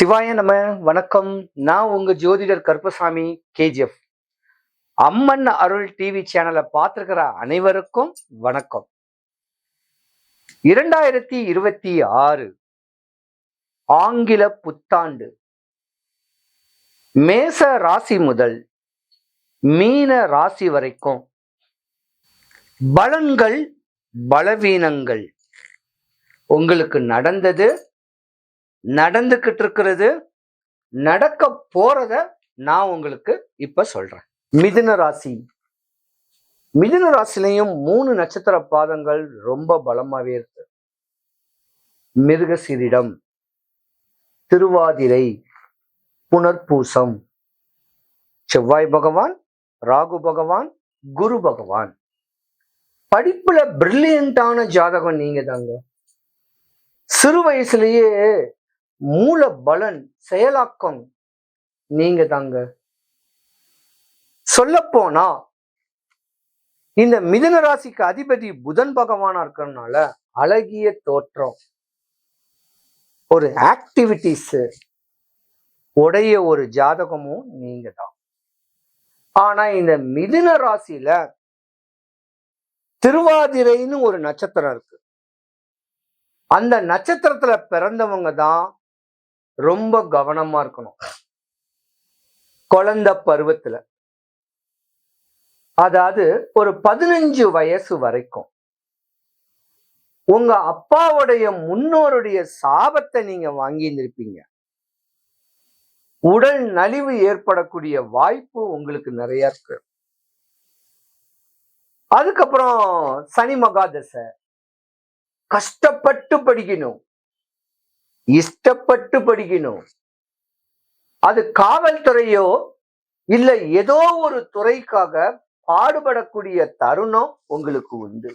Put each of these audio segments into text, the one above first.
சிவாய நம. வணக்கம். நான் உங்க ஜோதிடர் கருப்பசாமி கேஜிஎஃப். அம்மன் அருள் டிவி சேனலை பார்த்திருக்கிற அனைவருக்கும் வணக்கம். 2026 ஆங்கில புத்தாண்டு மேச ராசி முதல் மீன ராசி வரைக்கும் பலன்கள் பலவீனங்கள் உங்களுக்கு நடந்தது, நடந்துகிட்டு இருக்கிறது, நடக்க போறத நான் உங்களுக்கு இப்ப சொல்றேன். மிதுன ராசி. மிதுன ராசிலையும் 3 நட்சத்திர பாதங்கள் ரொம்ப பலமாவே இருக்கு. மிருகசீரிடம், திருவாதிரை, புனர்பூசம். செவ்வாய் பகவான், ராகு பகவான், குரு பகவான். படிப்புல பிரில்லியண்டான ஜாதகம் நீங்க தாங்க. சிறு வயசுலயே மூல பலன் செயலாக்கம் நீங்க தாங்க. சொல்ல போனா இந்த மிதுன ராசிக்கு அதிபதி புதன் பகவானா இருக்கிறதுனால அழகிய தோற்றம், ஒரு ஆக்டிவிட்டிஸ் உடைய ஒரு ஜாதகமும் நீங்க தான். ஆனா இந்த மிதுன ராசியில திருவாதிரைன்னு ஒரு நட்சத்திரம் இருக்கு. அந்த நட்சத்திரத்துல பிறந்தவங்க தான் ரொம்ப கவனமா இருக்கணும். குழந்தை பருவத்துல, அதாவது ஒரு 15 வயசு வரைக்கும் உங்க அப்பாவுடைய முன்னோருடைய சாபத்தை நீங்க வாங்கி இருந்திருப்பீங்க. உடல் நலிவு ஏற்படக்கூடிய வாய்ப்பு உங்களுக்கு நிறைய இருக்கு. அதுக்கப்புறம் சனி மகாதசை. கஷ்டப்பட்டு படிக்கணும், இஷ்டப்பட்டு படிக்கணும். அது காவல்துறையோ இல்ல ஏதோ ஒரு துறைக்காக பாடுபடக்கூடிய தருணம் உங்களுக்கு உண்டு.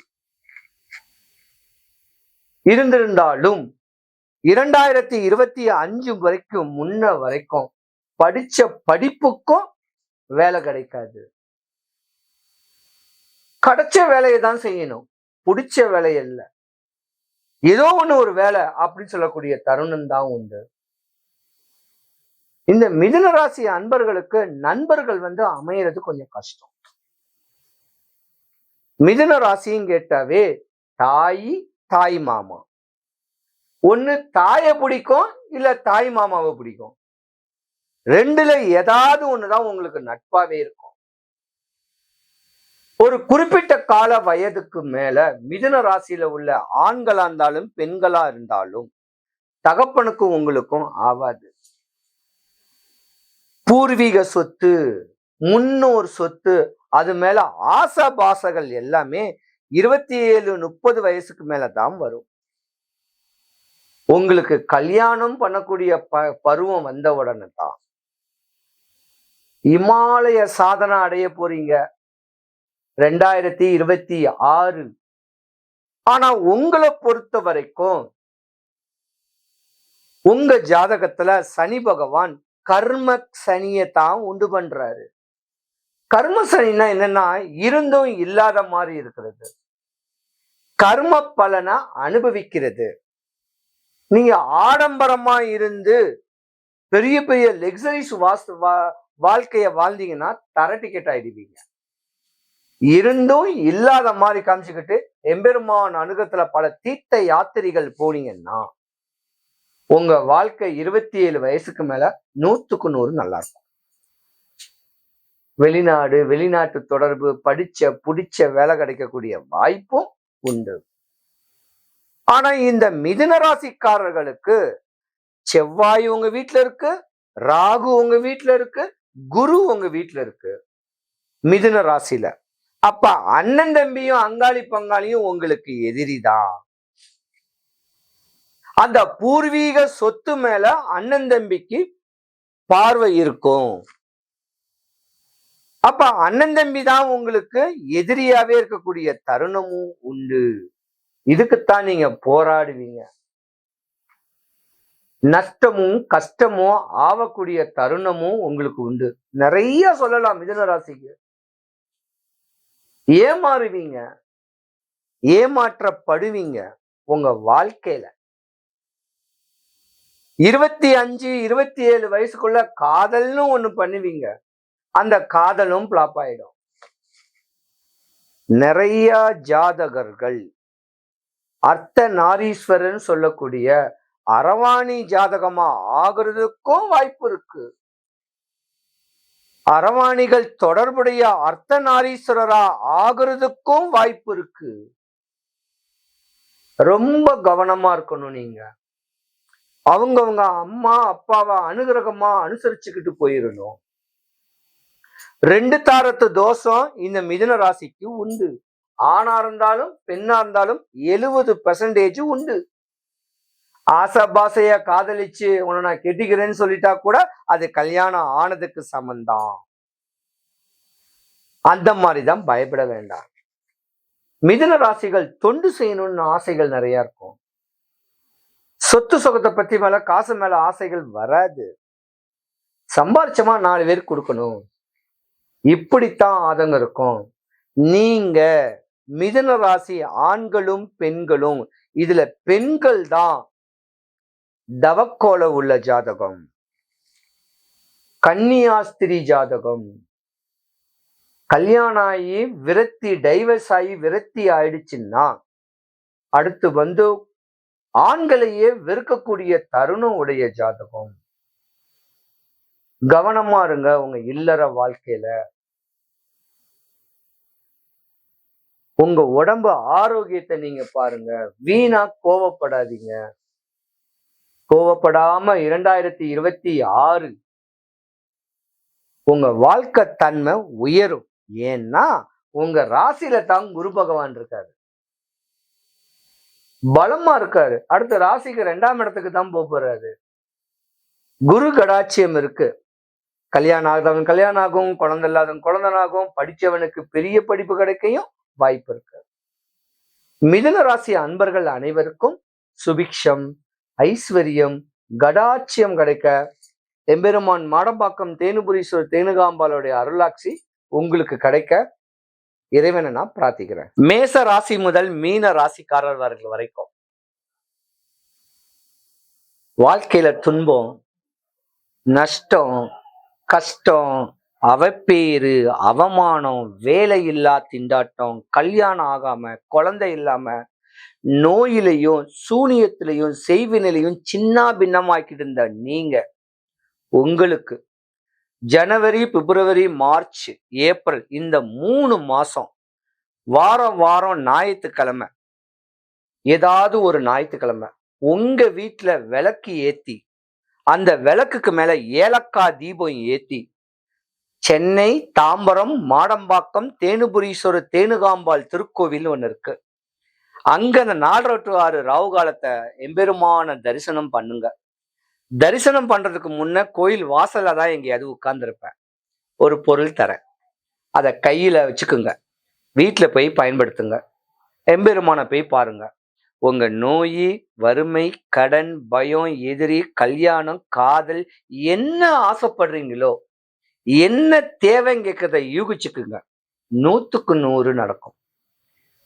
இருந்திருந்தாலும் 2025 வரைக்கும் முன்ன வரைக்கும் படிச்ச படிப்புக்கும் வேலை கிடைக்காது. கிடைச்ச வேலையை தான் செய்யணும், பிடிச்ச வேலை இல்ல. ஏதோ ஒண்ணு ஒரு வேலை அப்படின்னு சொல்லக்கூடிய தருணம் தான் உண்டு. இந்த மிதுன ராசி அன்பர்களுக்கு நண்பர்கள் அமையறது கொஞ்சம் கஷ்டம். மிதுன ராசின்னு கேட்டாவே தாய், தாய் மாமா. ஒண்ணு தாயை பிடிக்கும், இல்ல தாய் மாமாவை பிடிக்கும். ரெண்டுல ஏதாவது ஒண்ணுதான் உங்களுக்கு நட்பாவே இருக்கும். ஒரு குறிப்பிட்ட கால வயதுக்கு மேல மிதுன ராசியில உள்ள ஆண்களா இருந்தாலும் பெண்களா இருந்தாலும் தகப்பனுக்கும் உங்களுக்கும் ஆவாது. பூர்வீக சொத்து, முன்னோர் சொத்து, அது மேல ஆசை பாசங்கள் எல்லாமே 27-30 வயசுக்கு மேலதான் வரும். உங்களுக்கு கல்யாணம் பண்ணக்கூடிய பருவம் வந்த உடனே தான் இமாலய சாதனை அடைய போறீங்க 2026. ஆனா உங்களை பொறுத்த வரைக்கும் உங்க ஜாதகத்துல சனி பகவான் கர்ம சனியை தான் உண்டு பண்றாரு. கர்ம சனின்னா என்னன்னா இருந்தும் இல்லாத மாதிரி இருக்கிறது, கர்ம பலனை அனுபவிக்கிறது. நீங்க ஆடம்பரமா இருந்து பெரிய பெரிய லக்ஸரிஸ் வாழ்க்கைய வாழ்ந்தீங்கன்னா தர டிக்கெட் ஆயிடுவீங்க. இருந்தும் இல்லாத மாதிரி காமிச்சுக்கிட்டு எம்பெருமான் அனுகத்துல பல தீர்த்த யாத்திரைகள் போனீங்கன்னா உங்க வாழ்க்கை 27 வயசுக்கு மேல 100க்கு 100 நல்லா இருக்கும். வெளிநாடு, வெளிநாட்டு தொடர்பு, பிடிச்ச வேலை கிடைக்கக்கூடிய வாய்ப்பும் உண்டு. ஆனா இந்த மிதுன ராசிக்காரர்களுக்கு செவ்வாய் உங்க வீட்டுல இருக்கு, ராகு உங்க வீட்டுல இருக்கு, குரு உங்க வீட்டுல இருக்கு மிதுன ராசியில. அப்ப அண்ணன் தம்பியும் அங்காளி பங்காளியும் உங்களுக்கு எதிரிதான். அந்த பூர்வீக சொத்து மேல அண்ணன் தம்பிக்கு பார்வை இருக்கும். அப்ப அண்ணன் தம்பி தான் உங்களுக்கு எதிரியாவே இருக்கக்கூடிய தருணமும் உண்டு. இதுக்குத்தான் நீங்க போராடுவீங்க. நஷ்டமும் கஷ்டமும் ஆகக்கூடிய தருணமும் உங்களுக்கு உண்டு. நிறைய சொல்லலாம் மிதுன ராசிக்கு. ஏமாறுவீங்க, ஏமாற்றப்படுவீங்க உங்க வாழ்க்கையில. 25, 27 வயசுக்குள்ள காதல்னு ஒண்ணு பண்ணுவீங்க. அந்த காதலும் பிளாப் ஆயிடும். நிறைய ஜாதகர்கள் அர்த்த நாரீஸ்வரன் சொல்லக்கூடிய அரவாணி ஜாதகமா ஆகுறதுக்கும் வாய்ப்பு இருக்கு. அரவாணிகள் தொடர்புடைய அர்த்த நாரீஸ்வரரா ஆகுறதுக்கும் வாய்ப்பு இருக்கு. ரொம்ப கவனமா இருக்கணும். நீங்க அவங்கவங்க அம்மா அப்பாவை அனுகிரகமா அனுசரிச்சுக்கிட்டு போயிடணும். 2 தாரத்து தோஷம் இந்த மிதுன ராசிக்கு உண்டு. ஆணா இருந்தாலும் பெண்ணா இருந்தாலும் 70% உண்டு. ஆசபாசைய காதலிச்சு உன்னை நான் கெட்டிக்கிறேன்னு சொல்லிட்டா கூட அது கல்யாணம் ஆனதுக்கு சமந்தான். அந்த மாதிரிதான் பயப்பட வேண்டாம். மிதுன ராசிகள் தொண்டு செய்யணும்னு ஆசைகள் நிறைய இருக்கும். சொத்து சுகத்தை பத்தி மேல காசு மேல ஆசைகள் வராது. சம்பாரிச்சமா 4 பேருக்கு கொடுக்கணும், இப்படித்தான் ஆதங்கம் இருக்கும். நீங்க மிதுன ராசி ஆண்களும் பெண்களும், இதுல பெண்கள் தான் தவக்கோல உள்ள ஜாதகம், கன்னியாஸ்திரி ஜாதகம், கல்யாணம் ஆகி விரக்தி டைவர்ஸ் ஆகி விரக்தி ஆயிடுச்சுன்னா அடுத்து வந்து ஆண்களையே வெறுக்கக்கூடிய தருணம் உடைய ஜாதகம். கவனமா இருங்க உங்க இல்லற வாழ்க்கையில. உங்க உடம்பு ஆரோக்கியத்தை நீங்க பாருங்க. வீணா கோவப்படாதீங்க. கோவப்படாம 2026 உங்க வாழ்க்கை தன்மை உயரும். ஏன்னா உங்க ராசியில தான் குரு பகவான் இருக்காரு, பலமா இருக்காரு. அடுத்த ராசிக்கு 2ஆம் இடத்துக்கு தான் போறாரு. குரு கடாட்சியம் இருக்கு. கல்யாணம் ஆகாதவன் கல்யாணம் ஆகும், குழந்தை இல்லாதவன் குழந்தனாகும், படிச்சவனுக்கு பெரிய படிப்பு கிடைக்கையும் வாய்ப்பு இருக்கு. மிதுன ராசி அன்பர்கள் அனைவருக்கும் சுபிக்ஷம், ஐஸ்வர்யம், கடாட்சியம் கிடைக்க எம்பெருமான் மாடம்பாக்கம் தேனுபுரீஸ்வரர் தேனுகாம்பாளுடைய அருளாட்சி உங்களுக்கு கிடைக்க இறைவனை நான் பிரார்த்திக்கிறேன். மேச ராசி முதல் மீன ராசிக்காரர்கள் வரைக்கும் வாழ்க்கையில துன்பம், நஷ்டம், கஷ்டம், அவப்பேறு, அவமானம், வேலை இல்லா திண்டாட்டம், கல்யாணம் ஆகாம குழந்தை இல்லாம நோயிலையும் சூனியத்திலையும் செய்வினையிலையும் சின்ன பின்னமாக்கிட்டு இருந்த நீங்க உங்களுக்கு ஜனவரி, பிப்ரவரி, மார்ச், ஏப்ரல் இந்த 3 மாசம் வாரம் வாரம் ஞாயிற்றுக்கிழமை, ஏதாவது ஒரு ஞாயிற்றுக்கிழமை உங்க வீட்டுல விளக்கு ஏத்தி அந்த விளக்குக்கு மேல ஏலக்காய் தீபம் ஏத்தி சென்னை, தாம்பரம், மாடம்பாக்கம் தேனுபுரீஸ்வரர் தேனுகாம்பாள் திருக்கோவில் ஒண்ணு இருக்கு. அங்க அந்த 4 to 6 ராவு காலத்தை எம்பெருமான தரிசனம் பண்ணுங்க. தரிசனம் பண்றதுக்கு முன்ன கோயில் வாசல்ல தான் எங்கேயாவது உட்கார்ந்துருப்பேன். ஒரு பொருள் தரேன், அதை கையில வச்சுக்குங்க. வீட்டுல போய் பயன்படுத்துங்க. எம்பெருமான போய் பாருங்க. உங்க நோய், வறுமை, கடன், பயம், எதிரி, கல்யாணம், காதல், என்ன ஆசைப்படுறீங்களோ, என்ன தேவைங்கிறத யூகிச்சுக்குங்க. 100க்கு 100 நடக்கும்.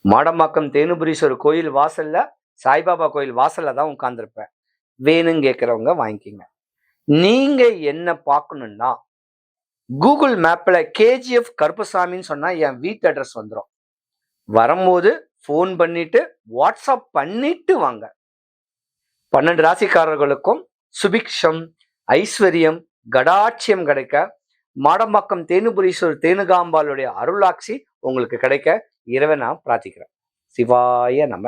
மாடம்பாக்கம் தேனுபுரீஸ்வரர் கோயில் வாசல்ல, சாய்பாபா கோயில் வாசல்ல தான் உட்கார்ந்துருப்பேன். வேணும்னு கேட்கிறவங்க வாங்கிக்கிங்க. நீங்க என்ன பார்க்கணும்னா கூகுள் மேப்ல KGF கருப்பசாமின்னு சொன்னா என் வீட்டு அட்ரஸ் வந்துடும். வரும்போது ஃபோன் பண்ணிட்டு வாட்ஸ்அப் பண்ணிட்டு வாங்க. 12 ராசிக்காரர்களுக்கும் சுபிக்ஷம், ஐஸ்வர்யம், கடாட்சியம் கிடைக்க மாடம்பாக்கம் தேனுபுரீஸ்வரர் தேனுகாம்பாளுடைய அருளாட்சி உங்களுக்கு கிடைக்க இறைவனை நான் பிரார்த்திக்கிறேன். சிவாய நம.